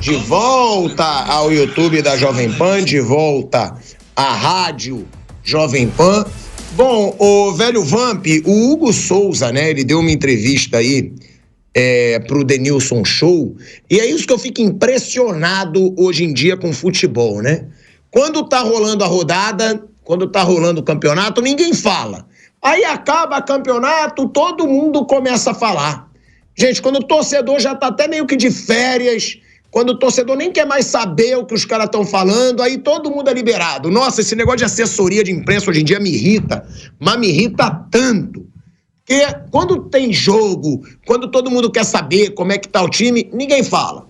De volta ao YouTube da Jovem Pan, de volta à rádio Jovem Pan. Bom, o velho Vamp, o Hugo Souza, né, ele deu uma entrevista aí pro Denilson Show, e é isso que eu fico impressionado hoje em dia com o futebol, né? Quando tá rolando a rodada, quando tá rolando o campeonato, ninguém fala. Aí acaba o campeonato, todo mundo começa a falar. Gente, quando o torcedor já tá até meio que de férias, quando o torcedor nem quer mais saber o que os caras estão falando, aí todo mundo é liberado. Nossa, esse negócio de assessoria de imprensa hoje em dia me irrita, mas me irrita tanto. Porque quando tem jogo, quando todo mundo quer saber como é que tá o time, ninguém fala.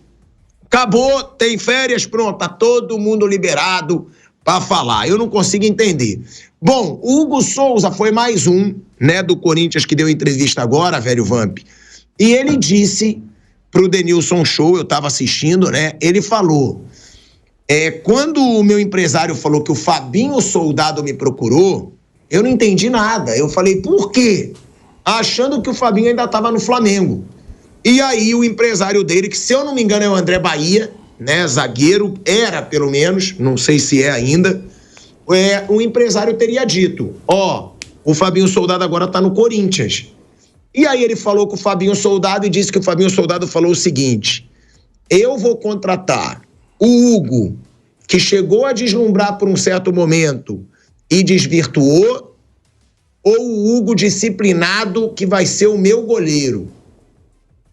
Acabou, tem férias, pronto, tá todo mundo liberado para falar. Eu não consigo entender. Bom, o Hugo Souza foi mais um, né, do Corinthians que deu entrevista agora, velho Vamp. E ele disse pro Denilson Show, eu tava assistindo, né, ele falou, quando o meu empresário falou que o Fabinho Soldado me procurou, eu não entendi nada. Eu falei, por quê? Achando que o Fabinho ainda tava no Flamengo. E aí o empresário dele, que se eu não me engano é o André Bahia, né, zagueiro, era pelo menos, não sei se é ainda, o empresário teria dito, o Fabinho Soldado agora tá no Corinthians. E aí ele falou com o Fabinho Soldado e disse que o Fabinho Soldado falou o seguinte, eu vou contratar o Hugo, que chegou a deslumbrar por um certo momento e desvirtuou, ou o Hugo disciplinado, que vai ser o meu goleiro.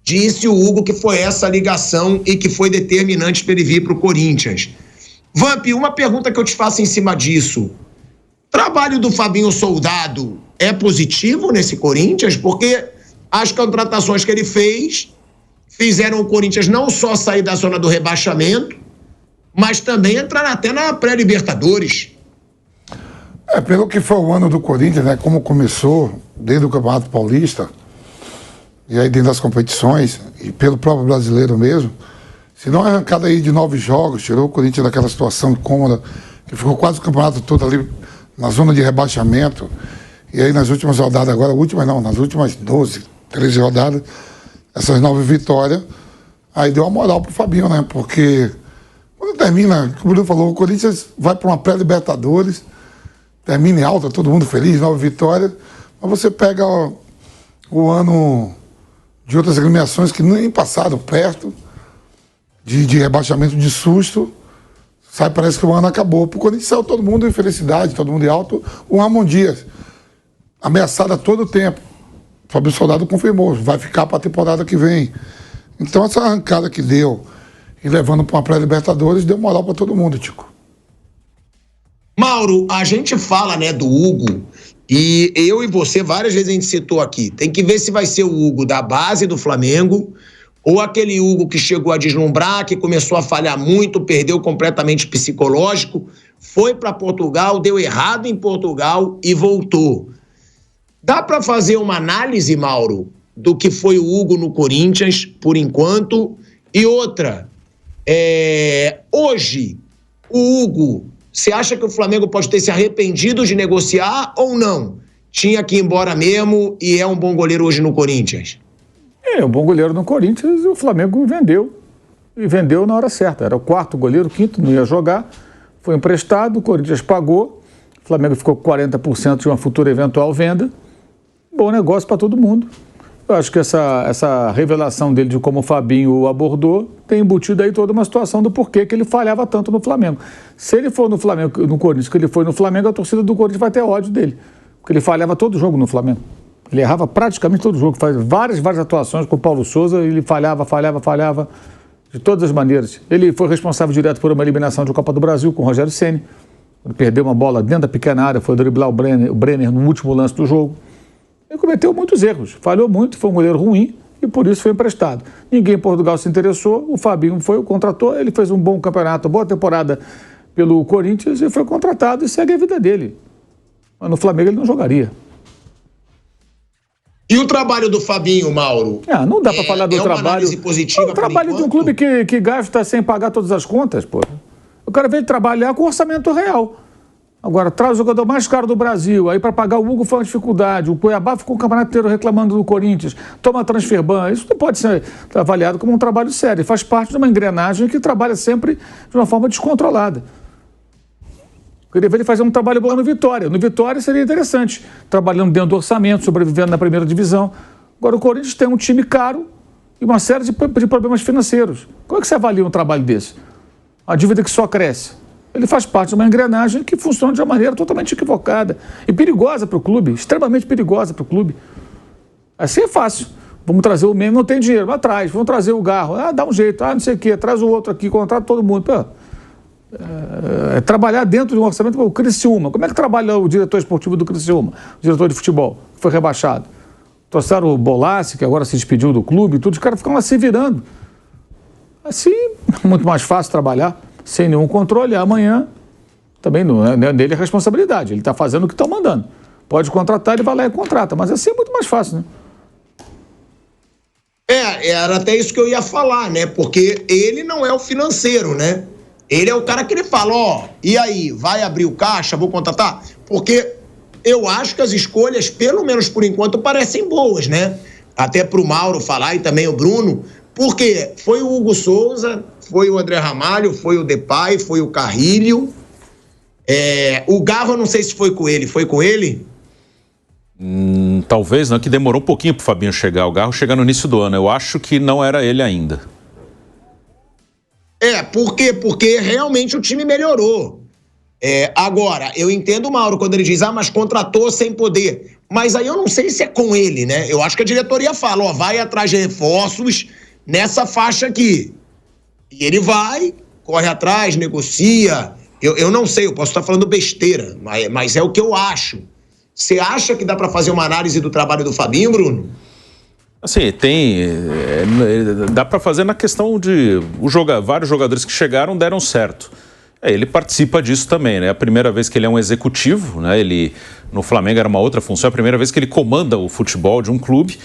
Disse o Hugo que foi essa ligação e que foi determinante para ele vir para o Corinthians. Vamp, uma pergunta que eu te faço em cima disso. O trabalho do Fabinho Soldado é positivo nesse Corinthians? Porque as contratações que ele fez fizeram o Corinthians não só sair da zona do rebaixamento, mas também entrar até na pré-Libertadores. Pelo que foi o ano do Corinthians, né, como começou desde o Campeonato Paulista, e aí dentro das competições, e pelo próprio brasileiro mesmo, se não arrancada aí de 9 jogos, tirou o Corinthians daquela situação incômoda, que ficou quase o campeonato todo ali na zona de rebaixamento, e aí nas últimas rodadas agora, nas últimas 12, 13 rodadas, essas 9 vitórias, aí deu uma moral pro Fabinho, né? Porque quando termina, como o Bruno falou, o Corinthians vai para uma pré-Libertadores, termina em alta, todo mundo feliz, 9 vitórias, mas você pega o ano de outras agremiações que nem passaram perto de rebaixamento de susto, parece que o ano acabou. Pro Corinthians saiu todo mundo em felicidade, todo mundo em alto. O Ramon Dias, ameaçado a todo tempo. O Fabinho Soldado confirmou, vai ficar para a temporada que vem. Então essa arrancada que deu e levando para uma pré-Libertadores deu moral para todo mundo, Tico. Mauro, a gente fala, né, do Hugo, e eu e você várias vezes a gente citou aqui, tem que ver se vai ser o Hugo da base do Flamengo ou aquele Hugo que chegou a deslumbrar, que começou a falhar muito, perdeu completamente o psicológico, foi para Portugal, deu errado em Portugal e voltou. Dá para fazer uma análise, Mauro, do que foi o Hugo no Corinthians, por enquanto? E outra, hoje, o Hugo, você acha que o Flamengo pode ter se arrependido de negociar ou não? Tinha que ir embora mesmo e é um bom goleiro hoje no Corinthians? Um bom goleiro no Corinthians e o Flamengo vendeu. E vendeu na hora certa. Era o 4º goleiro, o 5º não ia jogar. Foi emprestado, o Corinthians pagou. O Flamengo ficou com 40% de uma futura eventual venda. Bom negócio para todo mundo. Eu acho que essa revelação dele de como o Fabinho o abordou tem embutido aí toda uma situação do porquê que ele falhava tanto no Flamengo. Se ele for no Flamengo, no Corinthians, que ele foi no Flamengo, a torcida do Corinthians vai ter ódio dele. Porque ele falhava todo jogo no Flamengo. Ele errava praticamente todo jogo, faz várias atuações com o Paulo Souza, ele falhava de todas as maneiras. Ele foi responsável direto por uma eliminação de Copa do Brasil com o Rogério Ceni. Ele perdeu uma bola dentro da pequena área, foi driblar o Brenner no último lance do jogo. Ele cometeu muitos erros, falhou muito, foi um goleiro ruim e por isso foi emprestado. Ninguém em Portugal se interessou, o Fabinho foi, o contratou, ele fez um bom campeonato, boa temporada pelo Corinthians e foi contratado e segue a vida dele. Mas no Flamengo ele não jogaria. E o trabalho do Fabinho, Mauro? Não dá para falar do trabalho. Positiva, o trabalho de um clube que gasta sem pagar todas as contas, pô. O cara veio trabalhar com orçamento real. Agora, traz o jogador mais caro do Brasil, aí para pagar o Hugo foi uma dificuldade, o Cuiabá ficou o campeonato inteiro reclamando do Corinthians, toma transfer ban, isso não pode ser avaliado como um trabalho sério, faz parte de uma engrenagem que trabalha sempre de uma forma descontrolada. Eu queria ver ele fazer um trabalho bom no Vitória. No Vitória seria interessante, trabalhando dentro do orçamento, sobrevivendo na primeira divisão. Agora, o Corinthians tem um time caro e uma série de problemas financeiros. Como é que você avalia um trabalho desse? A dívida que só cresce. Ele faz parte de uma engrenagem que funciona de uma maneira totalmente equivocada e perigosa para o clube, extremamente perigosa para o clube. Assim é fácil. Vamos trazer o meme, não tem dinheiro, vai atrás. Vamos trazer o Garro, dá um jeito, não sei o quê, traz o outro aqui, contrata todo mundo. Pô, trabalhar dentro de um orçamento. O Criciúma, como é que trabalha o diretor esportivo do Criciúma, o diretor de futebol, que foi rebaixado? Trouxeram o Bolassi, que agora se despediu do clube e tudo, os caras ficam lá se virando. Assim, muito mais fácil trabalhar, sem nenhum controle. Amanhã, também não é dele a responsabilidade, ele está fazendo o que estão mandando. Pode contratar, ele vai lá e contrata, mas assim é muito mais fácil, né? Era até isso que eu ia falar, né? Porque ele não é o financeiro, né? Ele é o cara que ele fala, e aí, vai abrir o caixa, vou contratar? Porque eu acho que as escolhas, pelo menos por enquanto, parecem boas, né? Até pro Mauro falar e também o Bruno, porque foi o Hugo Souza, foi o André Ramalho, foi o Depay, foi o Carrilho. O Garro, eu não sei se foi com ele. Foi com ele? Talvez, não, que demorou um pouquinho pro Fabinho chegar. O Garro chega no início do ano. Eu acho que não era ele ainda. Por quê? Porque realmente o time melhorou. Agora, eu entendo o Mauro quando ele diz, mas contratou sem poder. Mas aí eu não sei se é com ele, né? Eu acho que a diretoria fala, vai atrás de reforços nessa faixa aqui. E ele vai, corre atrás, negocia. Eu não sei, eu posso estar falando besteira, mas é o que eu acho. Você acha que dá para fazer uma análise do trabalho do Fabinho, Bruno? Assim, dá para fazer na questão de vários jogadores que chegaram deram certo. Ele participa disso também, né? É a primeira vez que ele é um executivo, né? Ele, no Flamengo era uma outra função, é a primeira vez que ele comanda o futebol de um clube.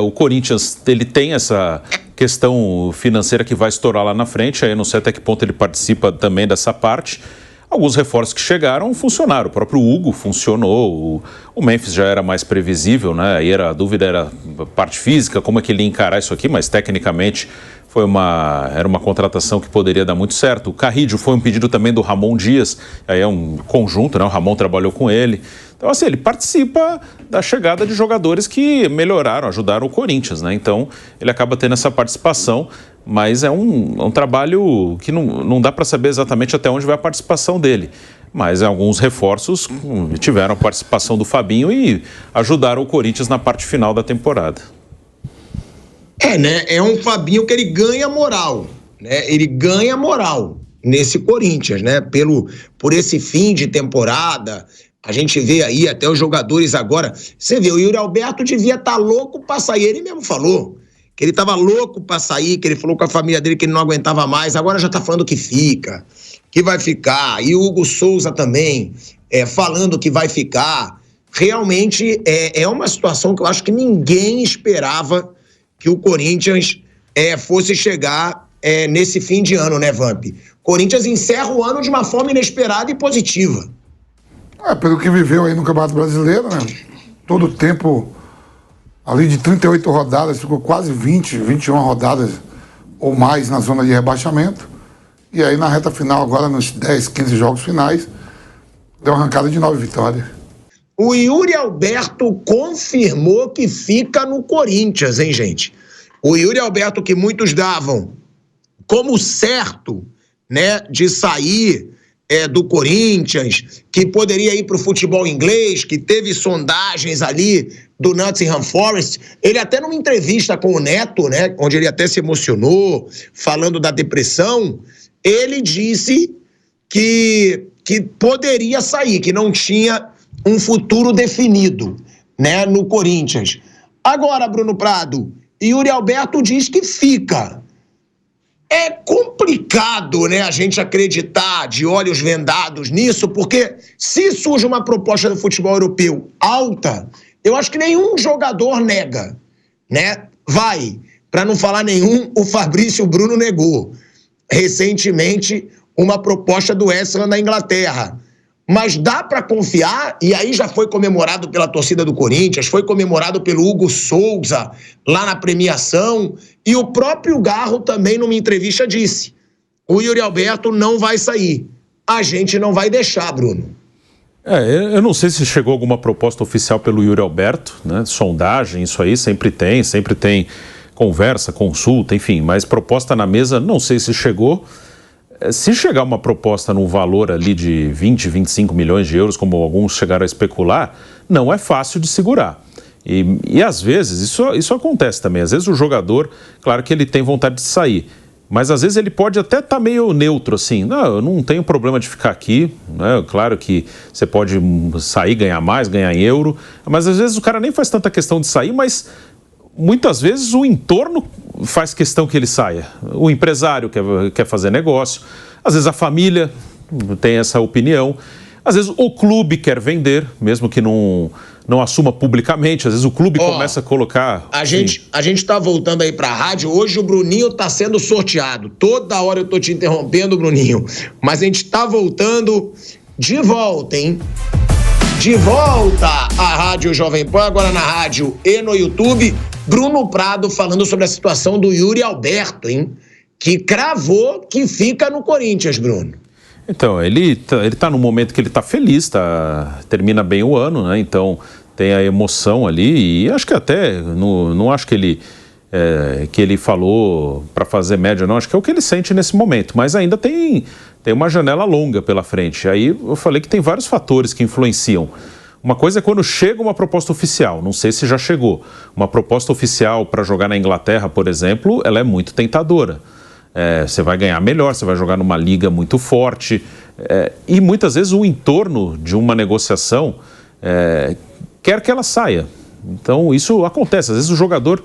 O Corinthians, ele tem essa questão financeira que vai estourar lá na frente, aí eu não sei até que ponto ele participa também dessa parte. Alguns reforços que chegaram funcionaram, o próprio Hugo funcionou, o Memphis já era mais previsível, né? Aí a dúvida era a parte física, como é que ele ia encarar isso aqui, mas tecnicamente era uma contratação que poderia dar muito certo. O Carrilho foi um pedido também do Ramon Dias, aí é um conjunto, né? O Ramon trabalhou com ele. Então, assim, ele participa da chegada de jogadores que melhoraram, ajudaram o Corinthians, né? Então, ele acaba tendo essa participação, mas é um trabalho que não dá para saber exatamente até onde vai a participação dele. Mas alguns reforços tiveram a participação do Fabinho e ajudaram o Corinthians na parte final da temporada. Né? É um Fabinho que ele ganha moral, né? Ele ganha moral nesse Corinthians, né? Por esse fim de temporada. A gente vê aí até os jogadores agora. Você vê, o Yuri Alberto devia estar louco para sair. Ele mesmo falou que ele estava louco para sair, que ele falou com a família dele que ele não aguentava mais. Agora já está falando que fica, que vai ficar. E o Hugo Souza também falando que vai ficar. Realmente é uma situação que eu acho que ninguém esperava que o Corinthians fosse chegar nesse fim de ano, né, Vamp? Corinthians encerra o ano de uma forma inesperada e positiva. Pelo que viveu aí no Campeonato Brasileiro, né? Todo o tempo, ali de 38 rodadas, ficou quase 21 rodadas ou mais na zona de rebaixamento. E aí na reta final, agora nos 10, 15 jogos finais, deu uma arrancada de 9 vitórias. O Yuri Alberto confirmou que fica no Corinthians, hein, gente? O Yuri Alberto, que muitos davam como certo, né, de sair do Corinthians, que poderia ir para o futebol inglês, que teve sondagens ali do Nottingham Forest. Ele até numa entrevista com o Neto, né, onde ele até se emocionou, falando da depressão, ele disse que poderia sair, que não tinha um futuro definido, né, no Corinthians. Agora, Bruno Prado, Yuri Alberto diz que fica. É complicado, né, a gente acreditar de olhos vendados nisso, porque se surge uma proposta do futebol europeu alta, eu acho que nenhum jogador nega, né? Vai, para não falar nenhum, o Fabrício Bruno negou recentemente uma proposta do West Ham da Inglaterra. mas dá para confiar, e aí já foi comemorado pela torcida do Corinthians, foi comemorado pelo Hugo Souza lá na premiação, e o próprio Garro também numa entrevista disse: o Yuri Alberto não vai sair, a gente não vai deixar, Bruno. Eu não sei se chegou alguma proposta oficial pelo Yuri Alberto, né? Sondagem, isso aí sempre tem conversa, consulta, enfim, mas proposta na mesa, não sei se chegou. Se chegar uma proposta num valor ali de 20, 25 milhões de euros, como alguns chegaram a especular, não é fácil de segurar. E às vezes, isso acontece também, às vezes o jogador, claro que ele tem vontade de sair, mas às vezes ele pode até estar meio neutro, assim, não, eu não tenho problema de ficar aqui, né? Claro que você pode sair, ganhar mais, ganhar em euro, mas às vezes o cara nem faz tanta questão de sair, mas muitas vezes o entorno faz questão que ele saia. O empresário quer fazer negócio, às vezes a família tem essa opinião, às vezes o clube quer vender, mesmo que não assuma publicamente, às vezes o clube começa a colocar... A gente tá voltando aí pra rádio, hoje o Bruninho tá sendo sorteado. Toda hora eu tô te interrompendo, Bruninho, mas a gente tá voltando de volta, hein? De volta à Rádio Jovem Pan, agora na rádio e no YouTube. Bruno Prado falando sobre a situação do Yuri Alberto, hein? Que cravou que fica no Corinthians, Bruno. Então, ele tá num momento que ele tá feliz, termina bem o ano, né? Então, tem a emoção ali e acho que até, não acho que ele falou para fazer média, não, acho que é o que ele sente nesse momento, mas ainda tem uma janela longa pela frente. Aí eu falei que tem vários fatores que influenciam. Uma coisa é quando chega uma proposta oficial, não sei se já chegou. Uma proposta oficial para jogar na Inglaterra, por exemplo, ela é muito tentadora. Você vai ganhar melhor, você vai jogar numa liga muito forte. E muitas vezes o entorno de uma negociação quer que ela saia. Então isso acontece, às vezes o jogador...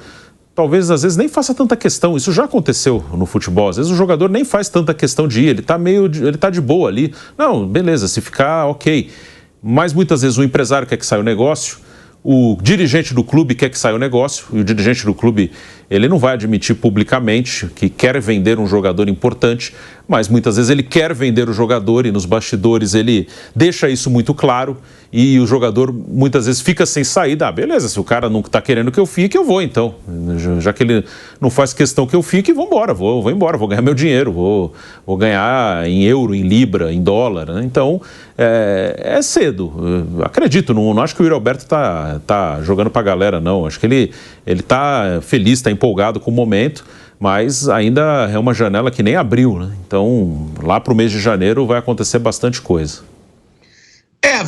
Talvez, às vezes, nem faça tanta questão. Isso já aconteceu no futebol. Às vezes o jogador nem faz tanta questão de ir. Ele tá de boa ali. Não, beleza, se ficar, ok. Mas muitas vezes o empresário quer que saia o negócio, o dirigente do clube quer que saia o negócio, e o dirigente do clube, ele não vai admitir publicamente que quer vender um jogador importante, mas muitas vezes ele quer vender o jogador e nos bastidores ele deixa isso muito claro e o jogador muitas vezes fica sem saída. Beleza, se o cara não está querendo que eu fique, eu vou então. Já que ele não faz questão que eu fique, vou embora, vou embora, vou ganhar meu dinheiro, vou ganhar em euro, em libra, em dólar, né? Então, é cedo. Acredito, não acho que o Yuri Alberto tá jogando pra galera, não. Acho que ele tá feliz, tá empolgado com o momento, mas ainda é uma janela que nem abriu, né? Então, lá pro mês de janeiro vai acontecer bastante coisa.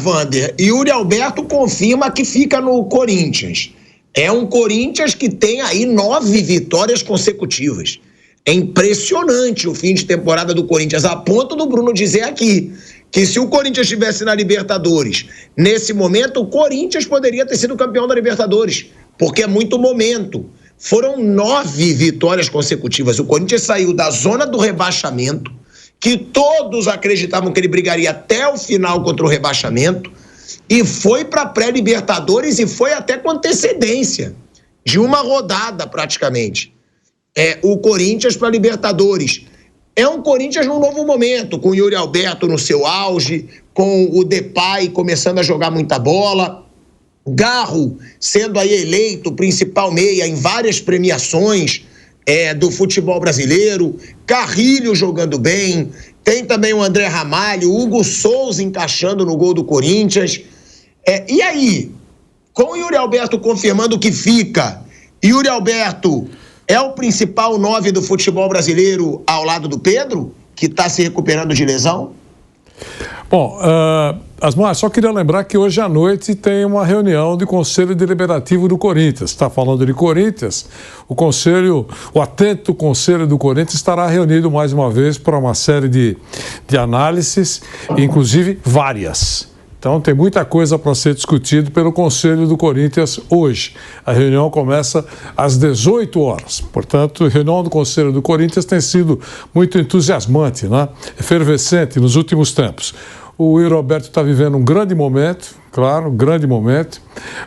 Wander, Yuri Alberto confirma que fica no Corinthians. É um Corinthians que tem aí 9 vitórias consecutivas. É impressionante o fim de temporada do Corinthians, a ponto do Bruno dizer aqui que se o Corinthians estivesse na Libertadores, nesse momento, o Corinthians poderia ter sido campeão da Libertadores, porque é muito momento. Foram 9 vitórias consecutivas. O Corinthians saiu da zona do rebaixamento, que todos acreditavam que ele brigaria até o final contra o rebaixamento, e foi para a pré-Libertadores e foi até com antecedência, de uma rodada praticamente. O Corinthians para a Libertadores. É um Corinthians num novo momento, com o Yuri Alberto no seu auge, com o Depay começando a jogar muita bola, Garro sendo aí eleito principal meia em várias premiações do futebol brasileiro, Carrilho jogando bem, tem também o André Ramalho, o Hugo Souza encaixando no gol do Corinthians. E aí, com o Yuri Alberto confirmando que fica, Yuri Alberto é o principal 9 do futebol brasileiro ao lado do Pedro, que está se recuperando de lesão? Bom, Asmar, só queria lembrar que hoje à noite tem uma reunião do Conselho Deliberativo do Corinthians. Está falando de Corinthians, o atento Conselho do Corinthians estará reunido mais uma vez para uma série de análises, inclusive várias. Então tem muita coisa para ser discutido pelo Conselho do Corinthians hoje. A reunião começa às 18 horas. Portanto, a reunião do Conselho do Corinthians tem sido muito entusiasmante, né? Efervescente nos últimos tempos. O Yuri Alberto está vivendo um grande momento, claro, um grande momento.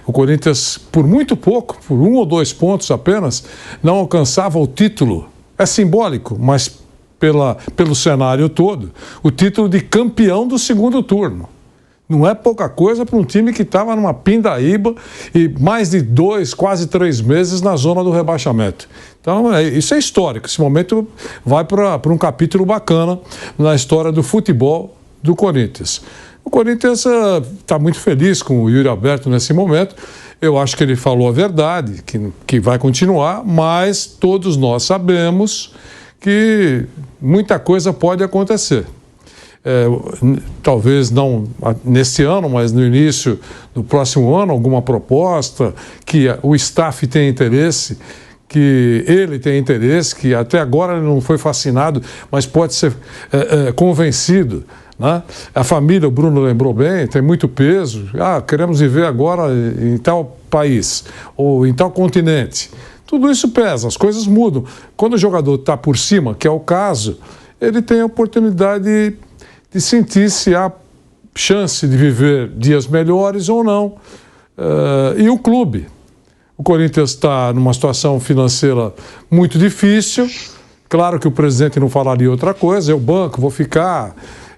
O Corinthians, por muito pouco, por 1 ou 2 pontos apenas, não alcançava o título. É simbólico, mas pelo cenário todo, o título de campeão do segundo turno. Não é pouca coisa para um time que estava numa pindaíba e mais de 2, quase 3 meses na zona do rebaixamento. Então, isso é histórico. Esse momento vai para um capítulo bacana na história do futebol do Corinthians. O Corinthians está muito feliz com o Yuri Alberto nesse momento. Eu acho que ele falou a verdade, que vai continuar, mas todos nós sabemos que muita coisa pode acontecer. Talvez não neste ano, mas no início do próximo ano, alguma proposta que o staff tem interesse, que ele tem interesse, que até agora ele não foi fascinado, mas pode ser convencido. Né? A família, o Bruno lembrou bem, tem muito peso. Queremos viver agora em tal país ou em tal continente. Tudo isso pesa, as coisas mudam. Quando o jogador está por cima, que é o caso, ele tem a oportunidade de sentir se há chance de viver dias melhores ou não. E o clube? O Corinthians está numa situação financeira muito difícil. Claro que o presidente não falaria outra coisa. Eu banco, vou ficar...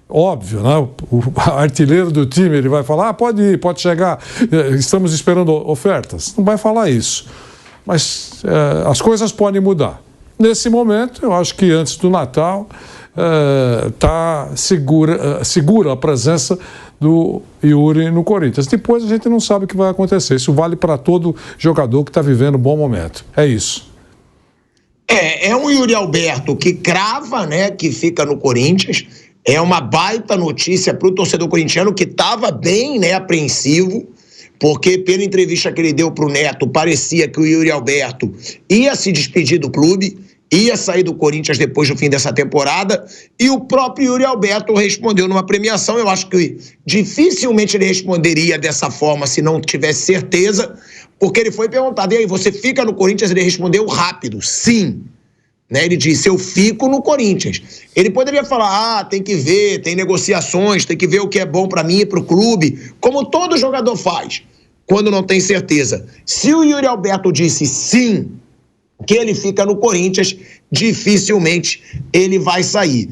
Óbvio, né? O artilheiro do time, ele vai falar, pode ir, pode chegar, estamos esperando ofertas. Não vai falar isso. Mas as coisas podem mudar. Nesse momento, eu acho que antes do Natal, está segura a presença do Yuri no Corinthians. Depois a gente não sabe o que vai acontecer. Isso vale para todo jogador que está vivendo um bom momento. É isso. É um Yuri Alberto que crava, né, que fica no Corinthians. É uma baita notícia para o torcedor corintiano que estava bem, né, apreensivo, porque pela entrevista que ele deu para o Neto, parecia que o Yuri Alberto ia se despedir do clube, ia sair do Corinthians depois do fim dessa temporada, e o próprio Yuri Alberto respondeu numa premiação. Eu acho que dificilmente ele responderia dessa forma se não tivesse certeza, porque ele foi perguntado, e aí, você fica no Corinthians? Ele respondeu rápido, sim. Né, ele disse, eu fico no Corinthians. Ele poderia falar, tem que ver, tem negociações, tem que ver o que é bom para mim e para o clube, como todo jogador faz, quando não tem certeza. Se o Yuri Alberto disse sim, que ele fica no Corinthians, dificilmente ele vai sair.